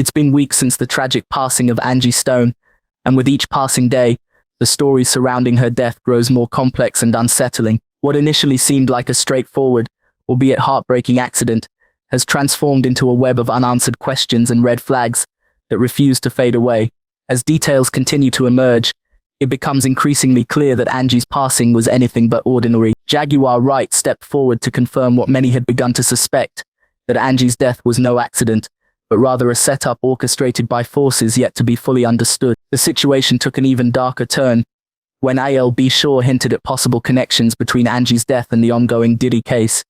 It's been weeks since the tragic passing of Angie Stone, and with each passing day, the story surrounding her death grows more complex and unsettling. What initially seemed like a straightforward, albeit heartbreaking accident, has transformed into a web of unanswered questions and red flags that refuse to fade away. As details continue to emerge, it becomes increasingly clear that Angie's passing was anything but ordinary. Jaguar Wright stepped forward to confirm what many had begun to suspect, that Angie's death was no accident, but rather a setup orchestrated by forces yet to be fully understood. The situation took an even darker turn when ALB Shaw hinted at possible connections between Angie's death and the ongoing Diddy case,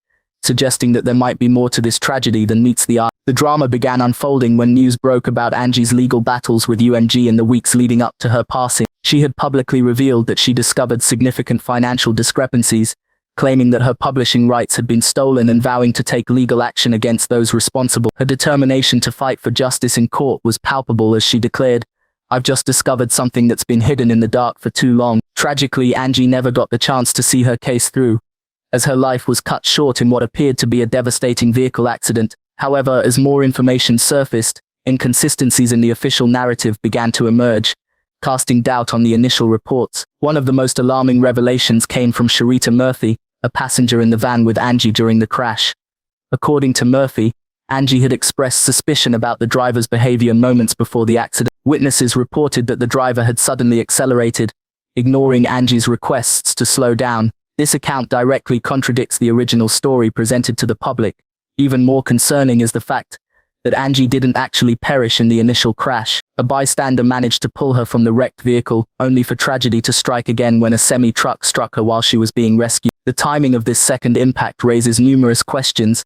suggesting that there might be more to this tragedy than meets the eye. The drama began unfolding when news broke about Angie's legal battles with UMG in the weeks leading up to her passing. She had publicly revealed that she discovered significant financial discrepancies, claiming that her publishing rights had been stolen and vowing to take legal action against those responsible. Her determination to fight for justice in court was palpable as she declared, "I've just discovered something that's been hidden in the dark for too long." Tragically, Angie never got the chance to see her case through, as her life was cut short in what appeared to be a devastating vehicle accident. However, as more information surfaced, inconsistencies in the official narrative began to emerge, casting doubt on the initial reports. One of the most alarming revelations came from Sharita Murphy, a passenger in the van with Angie during the crash. According to Murphy, Angie had expressed suspicion about the driver's behavior moments before the accident. Witnesses reported that the driver had suddenly accelerated, ignoring Angie's requests to slow down. This account directly contradicts the original story presented to the public. Even more concerning is the fact that Angie didn't actually perish in the initial crash. A bystander managed to pull her from the wrecked vehicle, only for tragedy to strike again when a semi-truck struck her while she was being rescued. The timing of this second impact raises numerous questions,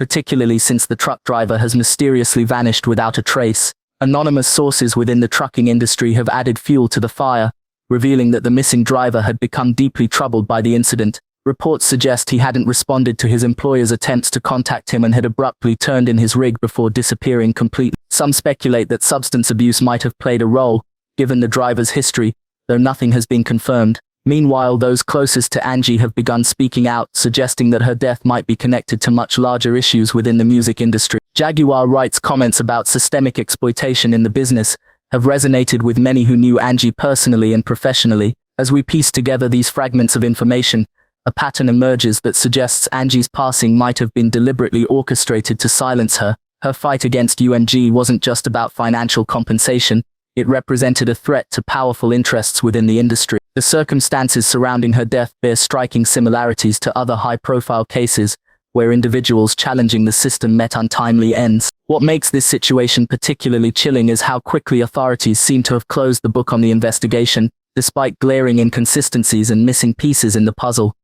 particularly since the truck driver has mysteriously vanished without a trace. Anonymous sources within the trucking industry have added fuel to the fire, revealing that the missing driver had become deeply troubled by the incident. Reports suggest he hadn't responded to his employer's attempts to contact him and had abruptly turned in his rig before disappearing completely. Some speculate that substance abuse might have played a role, given the driver's history, though nothing has been confirmed. Meanwhile, those closest to Angie have begun speaking out, suggesting that her death might be connected to much larger issues within the music industry. Jaguar Wright's comments about systemic exploitation in the business have resonated with many who knew Angie personally and professionally. As we piece together these fragments of information, a pattern emerges that suggests Angie's passing might have been deliberately orchestrated to silence her. Her fight against UMG wasn't just about financial compensation, it represented a threat to powerful interests within the industry. The circumstances surrounding her death bear striking similarities to other high-profile cases, where individuals challenging the system met untimely ends. What makes this situation particularly chilling is how quickly authorities seem to have closed the book on the investigation, despite glaring inconsistencies and missing pieces in the puzzle.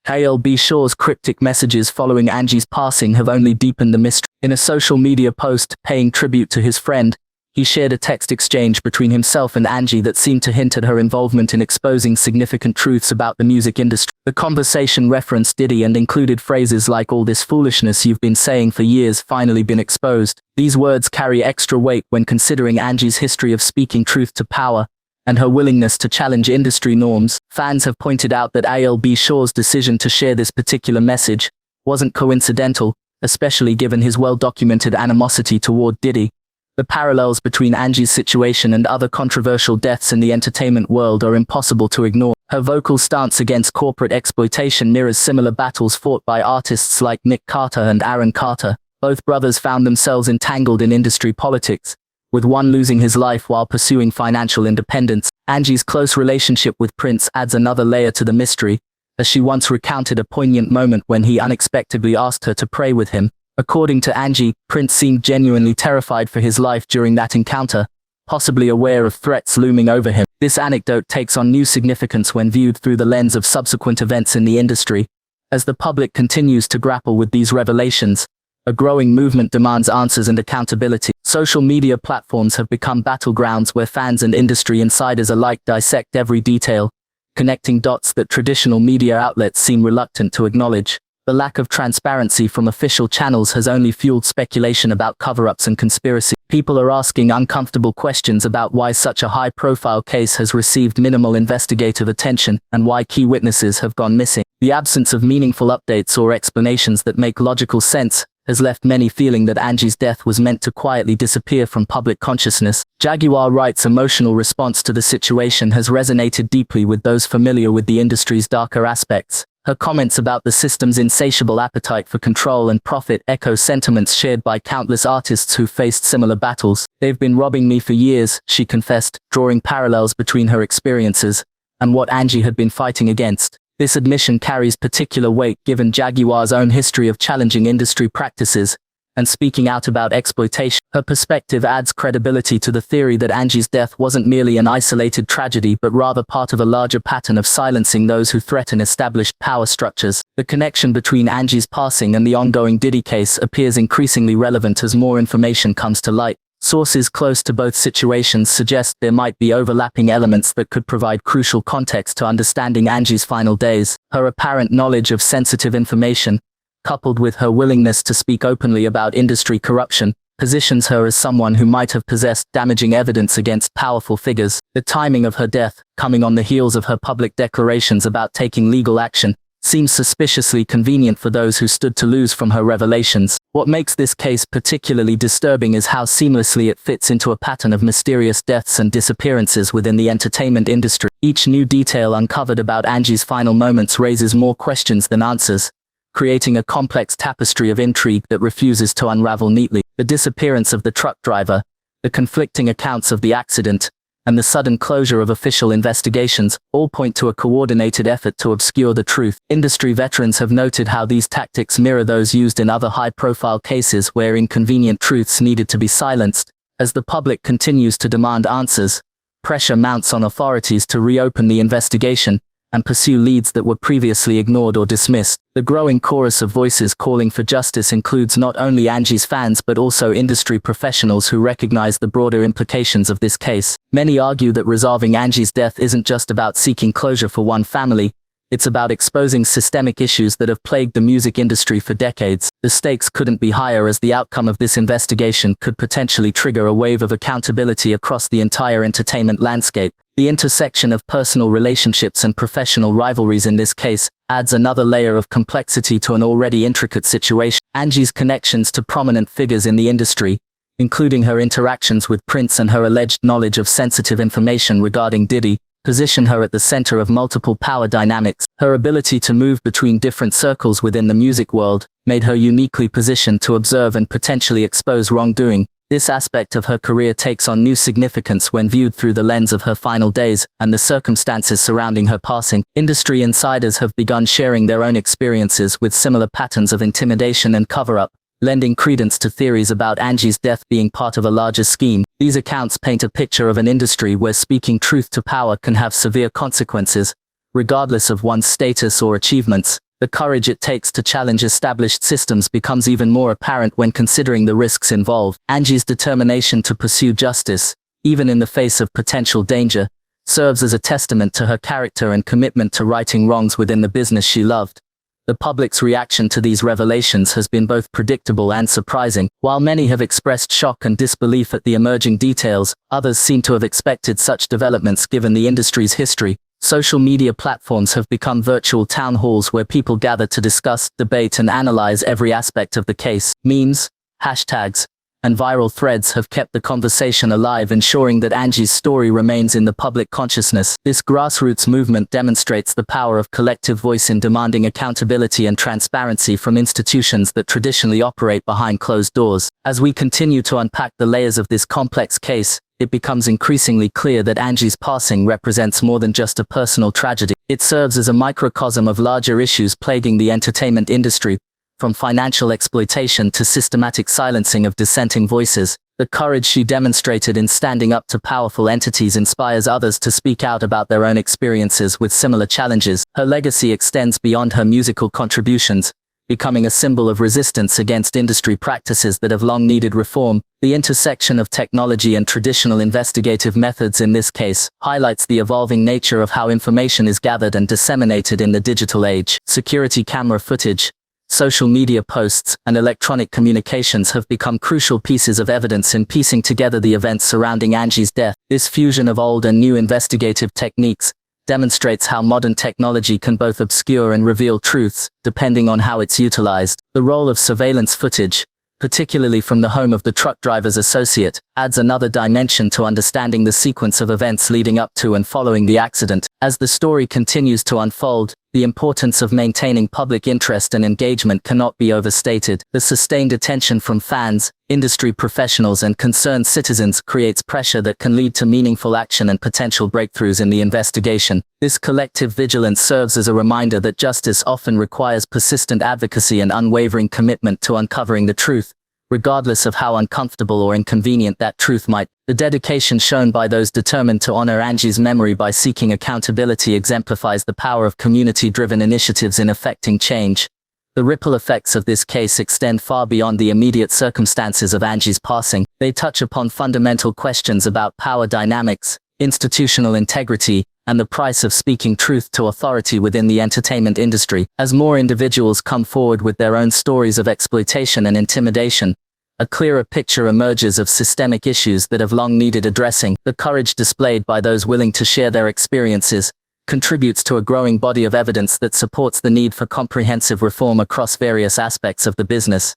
ALB Shaw's cryptic messages following Angie's passing have only deepened the mystery. In a social media post paying tribute to his friend, he shared a text exchange between himself and Angie that seemed to hint at her involvement in exposing significant truths about the music industry. The conversation referenced Diddy and included phrases like "all this foolishness you've been saying for years finally been exposed." These words carry extra weight when considering Angie's history of speaking truth to power and her willingness to challenge industry norms. Fans have pointed out that ALB Shaw's decision to share this particular message wasn't coincidental, especially given his well-documented animosity toward Diddy. The parallels between Angie's situation and other controversial deaths in the entertainment world are impossible to ignore. Her vocal stance against corporate exploitation mirrors similar battles fought by artists like Nick Carter and Aaron Carter. Both brothers found themselves entangled in industry politics, with one losing his life while pursuing financial independence. Angie's close relationship with Prince adds another layer to the mystery, as she once recounted a poignant moment when he unexpectedly asked her to pray with him. According to Angie, Prince seemed genuinely terrified for his life during that encounter, possibly aware of threats looming over him. This anecdote takes on new significance when viewed through the lens of subsequent events in the industry. As the public continues to grapple with these revelations, a growing movement demands answers and accountability. Social media platforms have become battlegrounds where fans and industry insiders alike dissect every detail, connecting dots that traditional media outlets seem reluctant to acknowledge. The lack of transparency from official channels has only fueled speculation about cover-ups and conspiracy. People are asking uncomfortable questions about why such a high-profile case has received minimal investigative attention and why key witnesses have gone missing. The absence of meaningful updates or explanations that make logical sense has left many feeling that Angie's death was meant to quietly disappear from public consciousness. Jaguar Wright's emotional response to the situation has resonated deeply with those familiar with the industry's darker aspects. Her comments about the system's insatiable appetite for control and profit echo sentiments shared by countless artists who faced similar battles. "They've been robbing me for years," she confessed, drawing parallels between her experiences and what Angie had been fighting against. This admission carries particular weight given Jaguar's own history of challenging industry practices and speaking out about exploitation. Her perspective adds credibility to the theory that Angie's death wasn't merely an isolated tragedy but rather part of a larger pattern of silencing those who threaten established power structures. The connection between Angie's passing and the ongoing Diddy case appears increasingly relevant as more information comes to light. Sources close to both situations suggest there might be overlapping elements that could provide crucial context to understanding Angie's final days. Her apparent knowledge of sensitive information, coupled with her willingness to speak openly about industry corruption, positions her as someone who might have possessed damaging evidence against powerful figures. The timing of her death, coming on the heels of her public declarations about taking legal action, seems suspiciously convenient for those who stood to lose from her revelations. What makes this case particularly disturbing is how seamlessly it fits into a pattern of mysterious deaths and disappearances within the entertainment industry. Each new detail uncovered about Angie's final moments raises more questions than answers, creating a complex tapestry of intrigue that refuses to unravel neatly. The disappearance of the truck driver, the conflicting accounts of the accident, and the sudden closure of official investigations all point to a coordinated effort to obscure the truth. Industry veterans have noted how these tactics mirror those used in other high-profile cases where inconvenient truths needed to be silenced. As the public continues to demand answers, pressure mounts on authorities to reopen the investigation and pursue leads that were previously ignored or dismissed. The growing chorus of voices calling for justice includes not only Angie's fans but also industry professionals who recognize the broader implications of this case. Many argue that resolving Angie's death isn't just about seeking closure for one family, it's about exposing systemic issues that have plagued the music industry for decades. The stakes couldn't be higher as the outcome of this investigation could potentially trigger a wave of accountability across the entire entertainment landscape. The intersection of personal relationships and professional rivalries in this case adds another layer of complexity to an already intricate situation. Angie's connections to prominent figures in the industry, including her interactions with Prince and her alleged knowledge of sensitive information regarding Diddy, position her at the center of multiple power dynamics. Her ability to move between different circles within the music world made her uniquely positioned to observe and potentially expose wrongdoing. This aspect of her career takes on new significance when viewed through the lens of her final days and the circumstances surrounding her passing. Industry insiders have begun sharing their own experiences with similar patterns of intimidation and cover-up, lending credence to theories about Angie's death being part of a larger scheme. These accounts paint a picture of an industry where speaking truth to power can have severe consequences, regardless of one's status or achievements. The courage it takes to challenge established systems becomes even more apparent when considering the risks involved. Angie's determination to pursue justice, even in the face of potential danger, serves as a testament to her character and commitment to righting wrongs within the business she loved. The public's reaction to these revelations has been both predictable and surprising. While many have expressed shock and disbelief at the emerging details, others seem to have expected such developments given the industry's history. Social media platforms have become virtual town halls where people gather to discuss, debate, and analyze every aspect of the case. Memes, hashtags, and viral threads have kept the conversation alive, ensuring that Angie's story remains in the public consciousness. This grassroots movement demonstrates the power of collective voice in demanding accountability and transparency from institutions that traditionally operate behind closed doors. As we continue to unpack the layers of this complex case, it becomes increasingly clear that Angie's passing represents more than just a personal tragedy. It serves as a microcosm of larger issues plaguing the entertainment industry, from financial exploitation to systematic silencing of dissenting voices. The courage she demonstrated in standing up to powerful entities inspires others to speak out about their own experiences with similar challenges. Her legacy extends beyond her musical contributions, becoming a symbol of resistance against industry practices that have long needed reform. The intersection of technology and traditional investigative methods in this case highlights the evolving nature of how information is gathered and disseminated in the digital age. Security camera footage, social media posts, and electronic communications have become crucial pieces of evidence in piecing together the events surrounding Angie's death. This fusion of old and new investigative techniques demonstrates how modern technology can both obscure and reveal truths, depending on how it's utilized. The role of surveillance footage, particularly from the home of the truck driver's associate, adds another dimension to understanding the sequence of events leading up to and following the accident. As the story continues to unfold, the importance of maintaining public interest and engagement cannot be overstated. The sustained attention from fans, industry professionals, and concerned citizens creates pressure that can lead to meaningful action and potential breakthroughs in the investigation. This collective vigilance serves as a reminder that justice often requires persistent advocacy and unwavering commitment to uncovering the truth, regardless of how uncomfortable or inconvenient that truth might be. The dedication shown by those determined to honor Angie's memory by seeking accountability exemplifies the power of community-driven initiatives in effecting change. The ripple effects of this case extend far beyond the immediate circumstances of Angie's passing. They touch upon fundamental questions about power dynamics, institutional integrity, and the price of speaking truth to authority within the entertainment industry. As more individuals come forward with their own stories of exploitation and intimidation, a clearer picture emerges of systemic issues that have long needed addressing. The courage displayed by those willing to share their experiences contributes to a growing body of evidence that supports the need for comprehensive reform across various aspects of the business.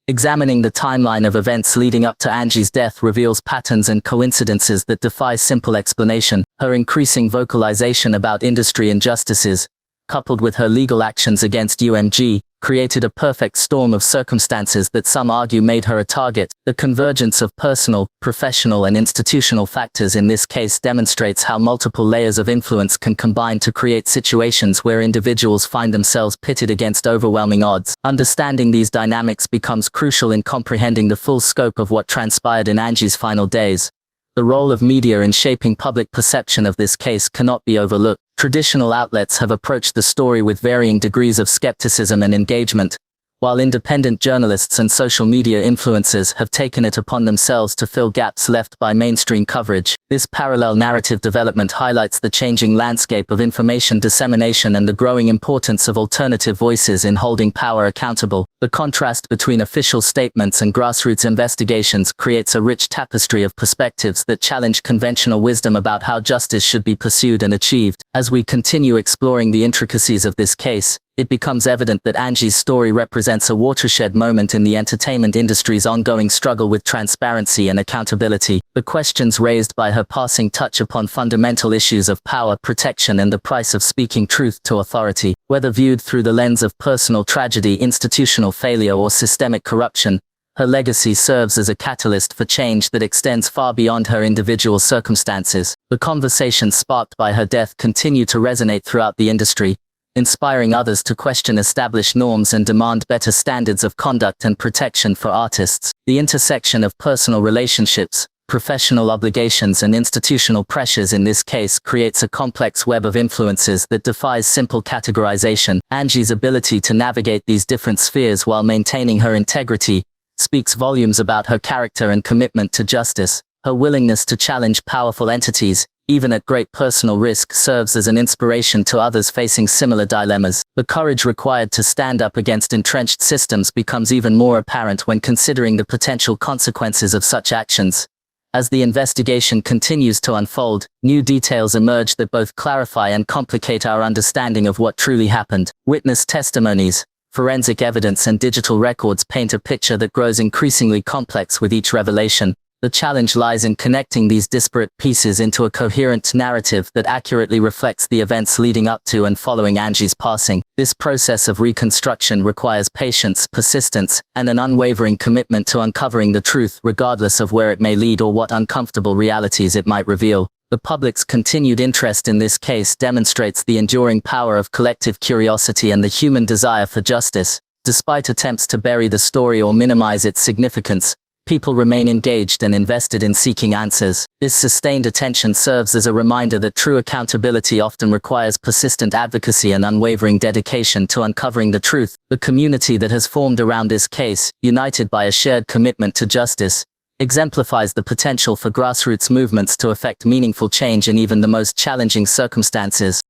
Examining the timeline of events leading up to Angie's death reveals patterns and coincidences that defy simple explanation. Her increasing vocalization about industry injustices, coupled with her legal actions against UMG, created a perfect storm of circumstances that some argue made her a target. The convergence of personal, professional, and institutional factors in this case demonstrates how multiple layers of influence can combine to create situations where individuals find themselves pitted against overwhelming odds. Understanding these dynamics becomes crucial in comprehending the full scope of what transpired in Angie's final days. The role of media in shaping public perception of this case cannot be overlooked. Traditional outlets have approached the story with varying degrees of skepticism and engagement, while independent journalists and social media influencers have taken it upon themselves to fill gaps left by mainstream coverage. This parallel narrative development highlights the changing landscape of information dissemination and the growing importance of alternative voices in holding power accountable. The contrast between official statements and grassroots investigations creates a rich tapestry of perspectives that challenge conventional wisdom about how justice should be pursued and achieved. As we continue exploring the intricacies of this case, it becomes evident that Angie's story represents a watershed moment in the entertainment industry's ongoing struggle with transparency and accountability. The questions raised by her passing touch upon fundamental issues of power, protection, and the price of speaking truth to authority. Whether viewed through the lens of personal tragedy, institutional failure, or systemic corruption, her legacy serves as a catalyst for change that extends far beyond her individual circumstances. The conversations sparked by her death continue to resonate throughout the industry, inspiring others to question established norms and demand better standards of conduct and protection for artists. The intersection of personal relationships, professional obligations, and institutional pressures in this case creates a complex web of influences that defies simple categorization. Angie's ability to navigate these different spheres while maintaining her integrity speaks volumes about her character and commitment to justice. Her willingness to challenge powerful entities, even at great personal risk, serves as an inspiration to others facing similar dilemmas. The courage required to stand up against entrenched systems becomes even more apparent when considering the potential consequences of such actions. As the investigation continues to unfold, new details emerge that both clarify and complicate our understanding of what truly happened. Witness testimonies, forensic evidence, and digital records paint a picture that grows increasingly complex with each revelation. The challenge lies in connecting these disparate pieces into a coherent narrative that accurately reflects the events leading up to and following Angie's passing. This process of reconstruction requires patience, persistence, and an unwavering commitment to uncovering the truth, regardless of where it may lead or what uncomfortable realities it might reveal. The public's continued interest in this case demonstrates the enduring power of collective curiosity and the human desire for justice. Despite attempts to bury the story or minimize its significance, people remain engaged and invested in seeking answers. This sustained attention serves as a reminder that true accountability often requires persistent advocacy and unwavering dedication to uncovering the truth. The community that has formed around this case, united by a shared commitment to justice, exemplifies the potential for grassroots movements to effect meaningful change in even the most challenging circumstances.